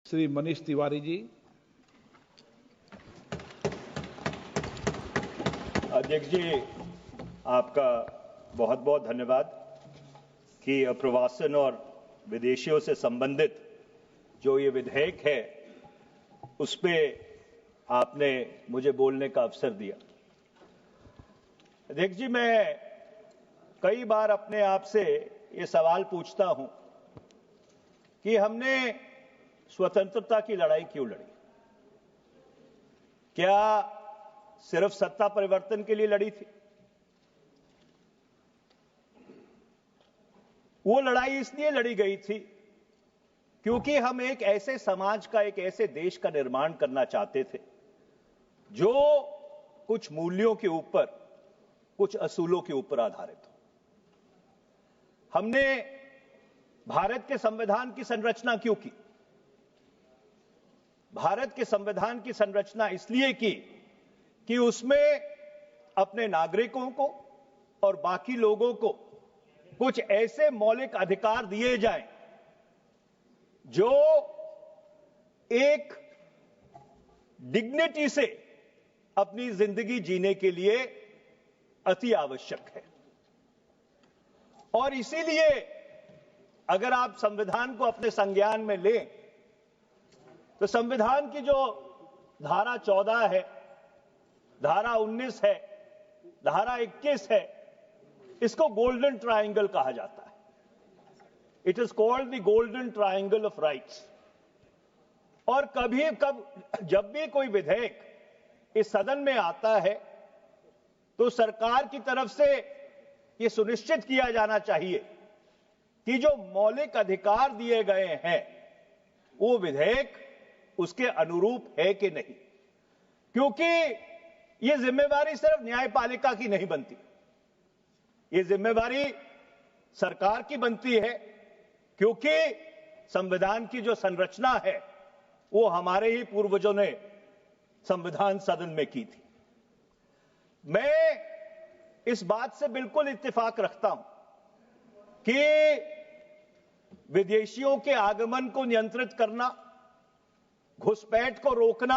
श्री मनीष तिवारी जी। अध्यक्ष जी, आपका बहुत बहुत धन्यवाद कि अप्रवासन और विदेशियों से संबंधित जो ये विधेयक है उस पे आपने मुझे बोलने का अवसर दिया। अध्यक्ष जी, मैं कई बार अपने आप से ये सवाल पूछता हूं कि हमने स्वतंत्रता की लड़ाई क्यों लड़ी? क्या सिर्फ सत्ता परिवर्तन के लिए लड़ी थी? वो लड़ाई इसलिए लड़ी गई थी क्योंकि हम एक ऐसे समाज का, एक ऐसे देश का निर्माण करना चाहते थे जो कुछ मूल्यों के ऊपर, कुछ असूलों के ऊपर आधारित हो। हमने भारत के संविधान की संरचना क्यों की? भारत के संविधान की संरचना इसलिए की कि उसमें अपने नागरिकों को और बाकी लोगों को कुछ ऐसे मौलिक अधिकार दिए जाएं जो एक डिग्निटी से अपनी जिंदगी जीने के लिए अति आवश्यक है। और इसीलिए अगर आप संविधान को अपने संज्ञान में लें तो संविधान की जो धारा 14 है, धारा 19 है, धारा 21 है, इसको गोल्डन ट्रायंगल कहा जाता है। It is called the golden triangle of rights. और जब भी कोई विधेयक इस सदन में आता है तो सरकार की तरफ से यह सुनिश्चित किया जाना चाहिए कि जो मौलिक अधिकार दिए गए हैं वो विधेयक उसके अनुरूप है कि नहीं, क्योंकि यह जिम्मेवारी सिर्फ न्यायपालिका की नहीं बनती, यह जिम्मेवारी सरकार की बनती है, क्योंकि संविधान की जो संरचना है वो हमारे ही पूर्वजों ने संविधान सदन में की थी। मैं इस बात से बिल्कुल इत्तेफाक रखता हूं कि विदेशियों के आगमन को नियंत्रित करना, घुसपैठ को रोकना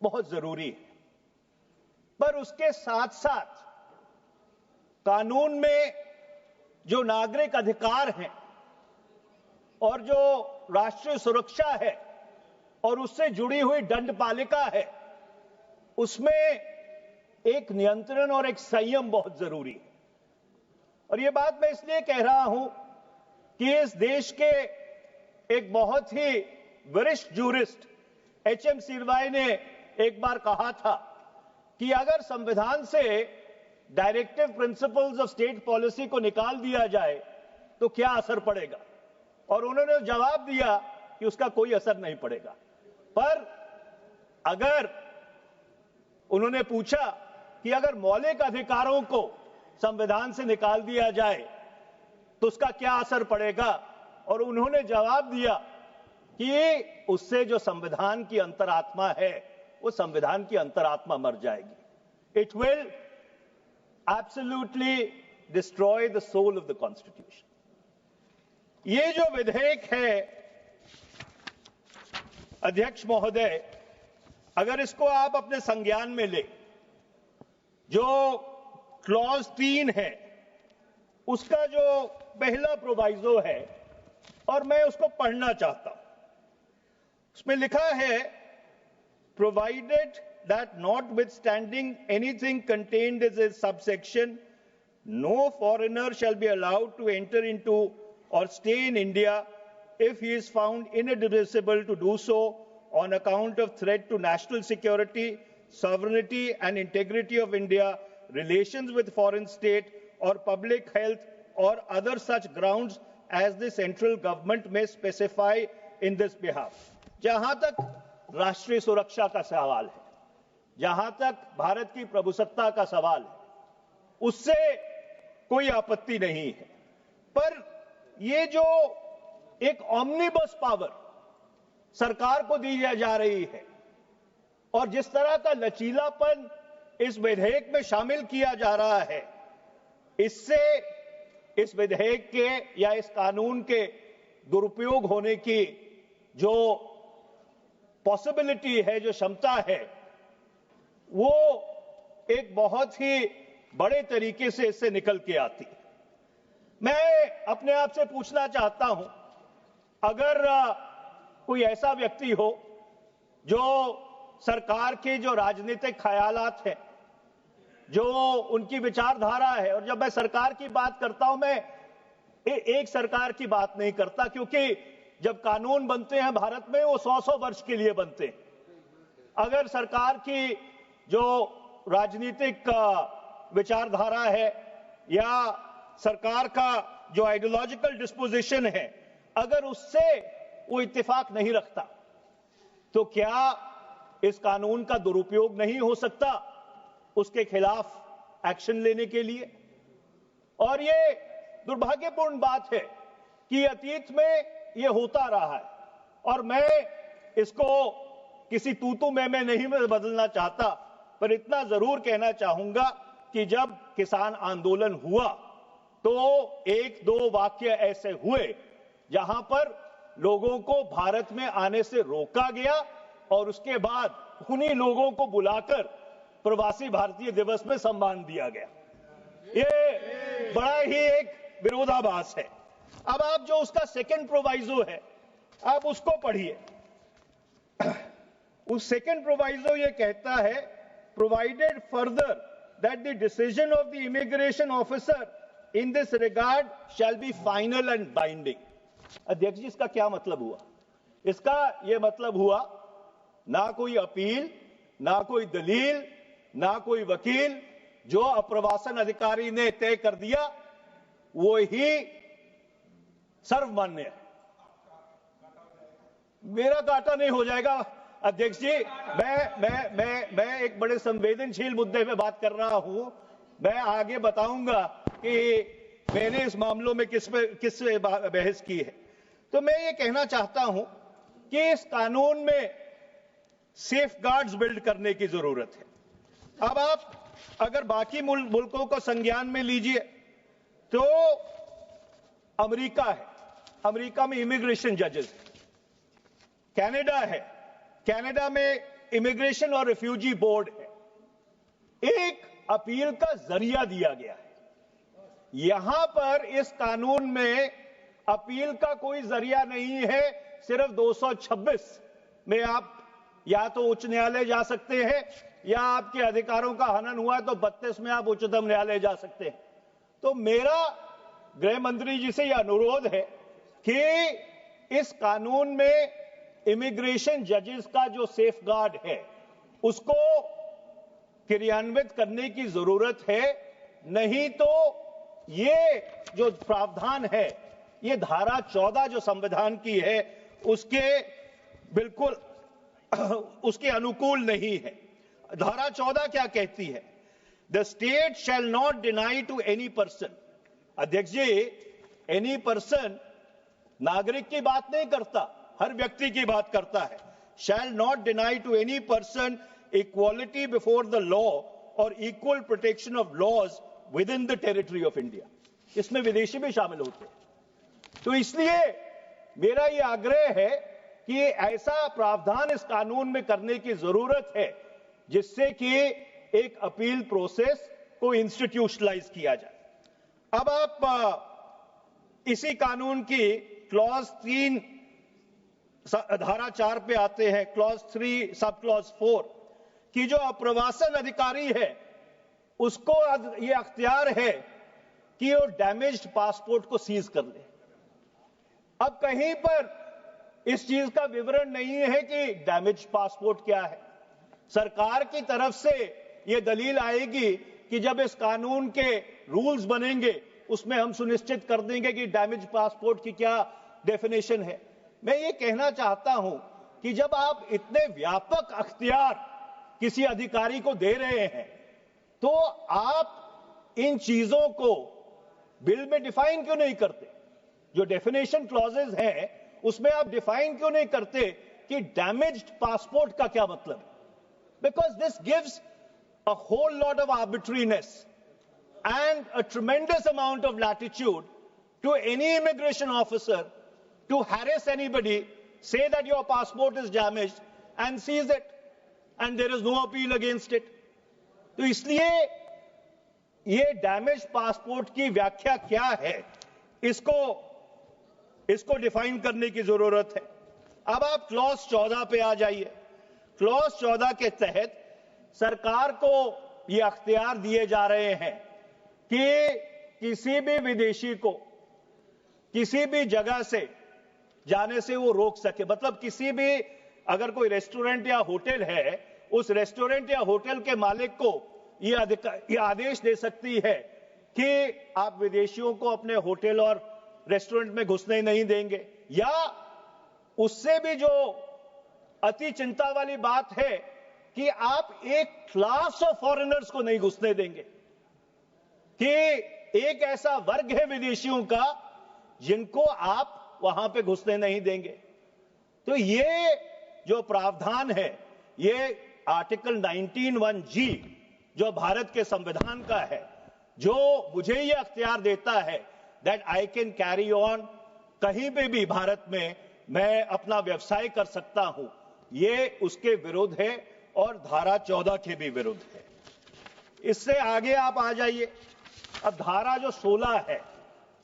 बहुत जरूरी है, पर उसके साथ साथ कानून में जो नागरिक अधिकार हैं और जो राष्ट्रीय सुरक्षा है और उससे जुड़ी हुई दंडपालिका है, उसमें एक नियंत्रण और एक संयम बहुत जरूरी है। और यह बात मैं इसलिए कह रहा हूं कि इस देश के एक बहुत ही वरिष्ठ जूरिस्ट एचएम सिरवाई ने एक बार कहा था कि अगर संविधान से directive principles of state policy को निकाल दिया जाए तो क्या असर पड़ेगा? और उन्होंने जवाब दिया कि उसका कोई असर नहीं पड़ेगा। पर अगर उन्होंने पूछा कि अगर मौलिक अधिकारों को संविधान से निकाल दिया जाए तो उसका क्या असर पड़ेगा, और उन्होंने जवाब दिया कि उससे जो संविधान की अंतरात्मा है वो संविधान की अंतरात्मा मर जाएगी। It will absolutely destroy the soul of the constitution. ये जो विधेयक है अध्यक्ष महोदय, अगर इसको आप अपने संज्ञान में ले, जो क्लॉज 3 है उसका जो पहला प्रोवाइजो है, और मैं उसको पढ़ना चाहता हूं। उसमें लिखा है, provided that notwithstanding anything contained in this subsection, no foreigner shall be allowed to enter into or stay in India if he is found inadmissible to do so on account of threat to national security, sovereignty and integrity of India, relations with foreign state or public health or other such grounds as the central government may specify in this behalf। जहां तक राष्ट्रीय सुरक्षा का सवाल है, जहां तक भारत की प्रभुसत्ता का सवाल है, उससे कोई आपत्ति नहीं है। पर ये जो एक ऑमनिबस पावर सरकार को दी जा रही है और जिस तरह का लचीलापन इस विधेयक में शामिल किया जा रहा है, इससे इस विधेयक के या इस कानून के दुरुपयोग होने की जो पॉसिबिलिटी है, जो क्षमता है, वो एक बहुत ही बड़े तरीके से इससे निकल के आती है। मैं अपने आप से पूछना चाहता हूं, अगर कोई ऐसा व्यक्ति हो जो सरकार के जो राजनीतिक ख्यालात हैं, जो उनकी विचारधारा है, और जब मैं सरकार की बात करता हूं, मैं एक सरकार की बात नहीं करता, क्योंकि जब कानून बनते हैं भारत में वो 100-100 वर्ष के लिए बनते हैं। अगर सरकार की जो राजनीतिक विचारधारा है या सरकार का जो आइडियोलॉजिकल डिस्पोजिशन है, अगर उससे वो इत्तेफाक नहीं रखता, तो क्या इस कानून का दुरुपयोग नहीं हो सकता उसके खिलाफ एक्शन लेने के लिए? और ये दुर्भाग्यपूर्ण बात है कि अतीत में ये होता रहा है, और मैं इसको किसी तूतू में नहीं बदलना चाहता, पर इतना जरूर कहना चाहूंगा कि जब किसान आंदोलन हुआ तो 1-2 वाक्य ऐसे हुए जहां पर लोगों को भारत में आने से रोका गया, और उसके बाद उन्हीं लोगों को बुलाकर प्रवासी भारतीय दिवस में सम्मान दिया गया। ये बड़ा ही एक विरोधाभास है। अब आप जो उसका सेकंड प्रोवाइजो है, आप उसको पढ़िए। उस सेकंड प्रोवाइजो ये कहता है, provided further that the decision of the immigration officer in this regard shall be final and binding. अध्यक्ष जी, इसका क्या मतलब हुआ? इसका यह मतलब हुआ, ना कोई अपील, ना कोई दलील, ना कोई वकील, जो अप्रवासन अधिकारी ने तय कर दिया वो ही सर्वमान्य है। मेरा काटा नहीं हो जाएगा अध्यक्ष जी। मैं एक बड़े संवेदनशील मुद्दे पे बात कर रहा हूं। मैं आगे बताऊंगा कि मैंने इस मामलों में किस बहस की है। तो मैं ये कहना चाहता हूं कि इस कानून में सेफगार्ड्स बिल्ड करने की जरूरत है। अब आप अगर बाकी मुल्कों को संज्ञान में लीजिए तो अमेरिका है, अमेरिका में इमिग्रेशन जजेस है। कनाडा है, कनाडा में इमिग्रेशन और रिफ्यूजी बोर्ड है। एक अपील का जरिया दिया गया है। यहां पर इस कानून में अपील का कोई जरिया नहीं है। सिर्फ 226 में आप या तो उच्च न्यायालय जा सकते हैं, या आपके अधिकारों का हनन हुआ तो 32 में आप उच्चतम न्यायालय जा सकते हैं। तो मेरा गृह मंत्री जी से यह अनुरोध है कि इस कानून में इमिग्रेशन जजेस का जो सेफगार्ड है उसको क्रियान्वित करने की जरूरत है। नहीं तो ये जो प्रावधान है, ये धारा 14 जो संविधान की है उसके बिल्कुल उसके अनुकूल नहीं है। धारा 14 क्या कहती है? The state shall not deny to any person. अध्यक्ष जी, एनी पर्सन नागरिक की बात नहीं करता, हर व्यक्ति की बात करता है। Shall not deny to any person equality before the law और equal protection of laws within the territory of India. इसमें विदेशी भी शामिल होते हैं। तो इसलिए मेरा यह आग्रह है कि ऐसा प्रावधान इस कानून में करने की जरूरत है जिससे कि एक अपील प्रोसेस को इंस्टीट्यूशनलाइज किया जाए। अब आप इसी कानून की क्लॉज 3 धारा 4 पे आते हैं। क्लॉज 3 सब क्लॉज 4 की जो अप्रवासन अधिकारी है उसको ये अख्तियार है कि वो डैमेज्ड पासपोर्ट को सीज कर ले। अब कहीं पर इस चीज का विवरण नहीं है कि डैमेज्ड पासपोर्ट क्या है। सरकार की तरफ से यह दलील आएगी कि जब इस कानून के रूल्स बनेंगे उसमें हम सुनिश्चित कर देंगे कि डैमेज पासपोर्ट की क्या डेफिनेशन है। मैं ये कहना चाहता हूं कि जब आप इतने व्यापक अख्तियार किसी अधिकारी को दे रहे हैं तो आप इन चीजों को बिल में डिफाइन क्यों नहीं करते? जो डेफिनेशन क्लॉजेस हैं उसमें आप डिफाइन क्यों नहीं करते कि डैमेज्ड पासपोर्ट का क्या मतलब है? Because this gives a whole lot of arbitrariness and a tremendous amount of latitude to any immigration officer to harass anybody say that your passport is damaged and seize it, and there is no appeal against it. तो इसलिए ये damage passport की व्याख्या क्या है, इसको define करने की जरूरत है। अब आप क्लॉज 14 पे आ जाइए। क्लॉज 14 के तहत सरकार को ये अख्तियार दिए जा रहे हैं कि किसी भी विदेशी को किसी भी जगह से जाने से वो रोक सके। मतलब किसी भी, अगर कोई रेस्टोरेंट या होटल है, उस रेस्टोरेंट या होटल के मालिक को ये आदेश दे सकती है कि आप विदेशियों को अपने होटल और रेस्टोरेंट में घुसने नहीं देंगे। या उससे भी जो अति चिंता वाली बात है कि आप एक क्लास ऑफ फॉरेनर्स को नहीं घुसने देंगे, कि एक ऐसा वर्ग है विदेशियों का जिनको आप वहां पे घुसने नहीं देंगे। तो ये जो प्रावधान है, ये आर्टिकल 19(1)(g) जो भारत के संविधान का है, जो मुझे ये अख्तियार देता है that I can carry on, कहीं पे भी भारत में मैं अपना व्यवसाय कर सकता हूं, ये उसके विरुद्ध है और धारा 14 के भी विरुद्ध है। इससे आगे आप आ जाइए। अब धारा जो 16 है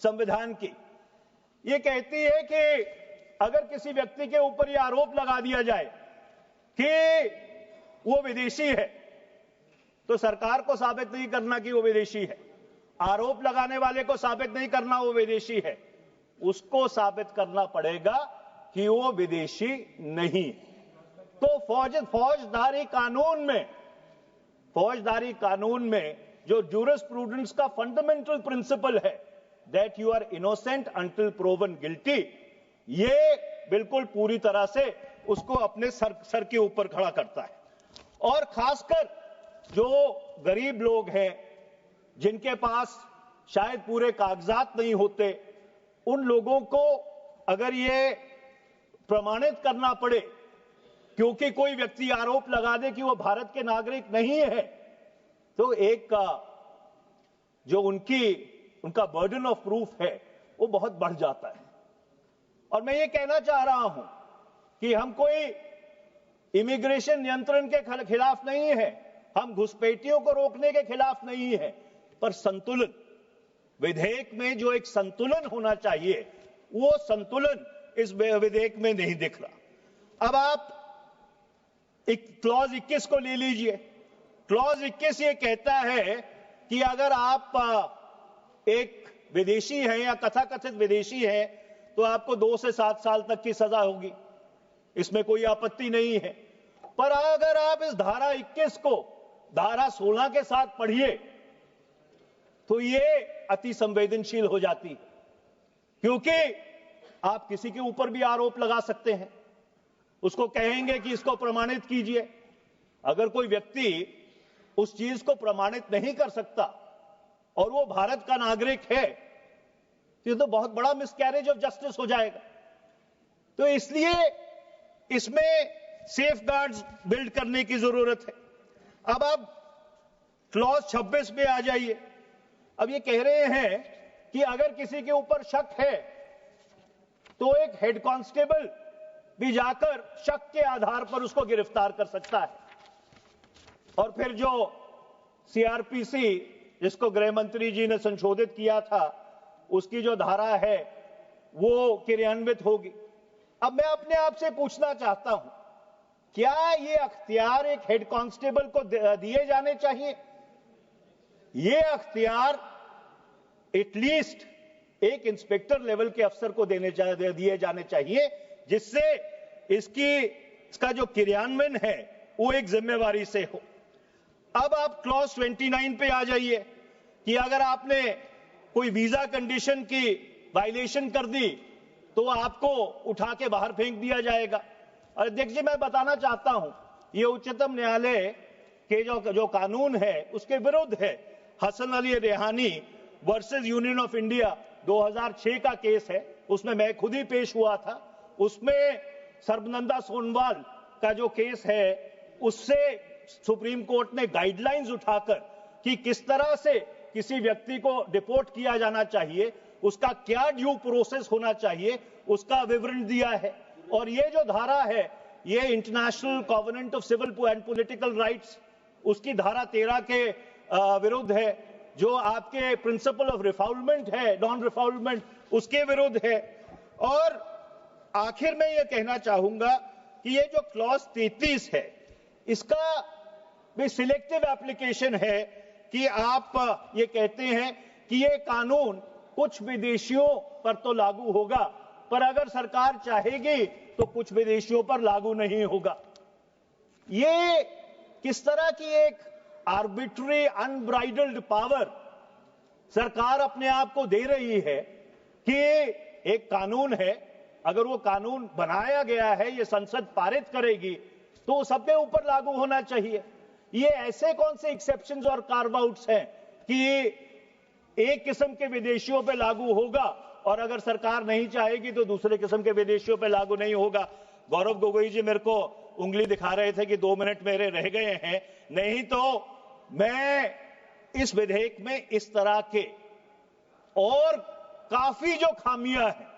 संविधान की, ये कहती है कि अगर किसी व्यक्ति के ऊपर यह आरोप लगा दिया जाए कि वो विदेशी है, तो सरकार को साबित नहीं करना कि वो विदेशी है, आरोप लगाने वाले को साबित नहीं करना वो विदेशी है, उसको साबित करना पड़ेगा कि वो विदेशी नहीं। तो फौजदारी कानून में जो जूरिस्प्रूडेंस का फंडामेंटल प्रिंसिपल है that you are innocent until proven guilty, ये बिल्कुल पूरी तरह से उसको अपने सर के ऊपर खड़ा करता है। और खासकर जो गरीब लोग हैं, जिनके पास शायद पूरे कागजात नहीं होते, उन लोगों को अगर ये प्रमाणित करना पड़े क्योंकि कोई व्यक्ति आरोप लगा दे कि वो भारत के नागरिक नहीं है, तो एक जो उनका बर्डन ऑफ प्रूफ है वो बहुत बढ़ जाता है। और मैं ये कहना चाह रहा हूं कि हम कोई इमिग्रेशन नियंत्रण के खिलाफ नहीं है, हम घुसपैठियों को रोकने के खिलाफ नहीं है, पर संतुलन, विधेयक में जो एक संतुलन होना चाहिए, वो संतुलन इस विधेयक में नहीं दिख रहा। अब आप क्लॉज 21 को ले लीजिए। क्लॉज 21 ये कहता है कि अगर आप एक विदेशी हैं या कथाकथित विदेशी हैं तो आपको 2 से 7 साल तक की सजा होगी, इसमें कोई आपत्ति नहीं है। पर अगर आप इस धारा 21 को धारा 16 के साथ पढ़िए तो ये अति संवेदनशील हो जाती है, क्योंकि आप किसी के ऊपर भी आरोप लगा सकते हैं, उसको कहेंगे कि इसको प्रमाणित कीजिए। अगर कोई व्यक्ति उस चीज को प्रमाणित नहीं कर सकता और वो भारत का नागरिक है, तो ये तो बहुत बड़ा मिसकैरेज ऑफ जस्टिस हो जाएगा। तो इसलिए इसमें सेफगार्ड्स बिल्ड करने की जरूरत है। अब आप क्लॉज 26 पे आ जाइए। अब ये कह रहे हैं कि अगर किसी के ऊपर शक है तो एक हेड कांस्टेबल भी जाकर शक के आधार पर उसको गिरफ्तार कर सकता है। और फिर जो सीआरपीसी, जिसको गृह मंत्री जी ने संशोधित किया था, उसकी जो धारा है वो क्रियान्वित होगी। अब मैं अपने आप से पूछना चाहता हूं, क्या ये अख्तियार एक हेड कांस्टेबल को दिए जाने चाहिए? ये अख्तियार एटलीस्ट एक इंस्पेक्टर लेवल के अफसर को दिए जाने चाहिए, जिससे इसका जो क्रियान्वयन है वो एक जिम्मेवारी से हो। अब आप क्लॉज 29 पे आ जाइए कि अगर आपने कोई वीजा कंडीशन की वायलेशन कर दी तो आपको उठा के बाहर फेंक दिया जाएगा। और अध्यक्ष जी, मैं बताना चाहता हूं, ये उच्चतम न्यायालय के जो कानून है उसके विरुद्ध है। Hasan Ali Rehani versus union of India 2006 का केस है, उसमें मैं खुद ही पेश हुआ था। उसमें सर्बनंदा सोनोवाल का जो केस है, उससे सुप्रीम कोर्ट ने गाइडलाइंस उठाकर कि किस तरह से किसी व्यक्ति को डिपोर्ट किया जाना चाहिए, उसका क्या ड्यू प्रोसेस होना चाहिए, उसका विवरण दिया है। और ये जो धारा है, ये international covenant of civil and political rights, उसकी धारा 13 के विरुद्ध है। जो आपके प्रिंसिपल ऑफ रिफाउलमेंट है, नॉन रिफाउलमेंट, उसके विरुद्ध है। और आखिर में यह कहना चाहूंगा कि ये जो क्लॉज 33 है, इसका भी सिलेक्टिव एप्लीकेशन है कि आप ये कहते हैं कि ये कानून कुछ विदेशियों पर तो लागू होगा, पर अगर सरकार चाहेगी तो कुछ विदेशियों पर लागू नहीं होगा। ये किस तरह की एक आर्बिट्री अनब्राइडल्ड पावर सरकार अपने आप को दे रही है कि एक कानून है, अगर वो कानून बनाया गया है, ये संसद पारित करेगी तो सबके ऊपर लागू होना चाहिए। ये ऐसे कौन से एक्सेप्शंस और कार्व आउट्स हैं कि एक किस्म के विदेशियों पे लागू होगा और अगर सरकार नहीं चाहेगी तो दूसरे किस्म के विदेशियों पे लागू नहीं होगा। गौरव गोगोई जी मेरे को उंगली दिखा रहे थे कि 2 मिनट मेरे रह गए हैं, नहीं तो मैं इस विधेयक में इस तरह के और काफी जो खामियां हैं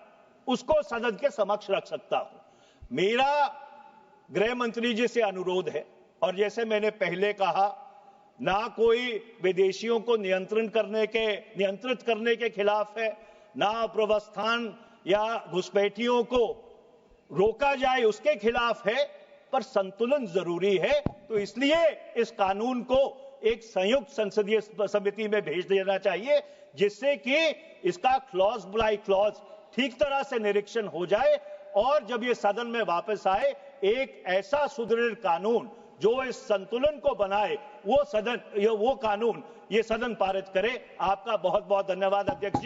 उसको सदन के समक्ष रख सकता हूं। मेरा गृह मंत्री जी से अनुरोध है, और जैसे मैंने पहले कहा, ना कोई विदेशियों को नियंत्रित करने के खिलाफ है, ना अप्रवस्थान या घुसपैठियों को रोका जाए उसके खिलाफ है, पर संतुलन जरूरी है। तो इसलिए इस कानून को एक संयुक्त संसदीय समिति में भेज देना चाहिए, जिससे कि इसका क्लॉज बाय क्लॉज ठीक तरह से निरीक्षण हो जाए और जब ये सदन में वापस आए, एक ऐसा सुदृढ़ कानून जो इस संतुलन को बनाए, वो कानून ये सदन पारित करे। आपका बहुत बहुत धन्यवाद अध्यक्ष जी।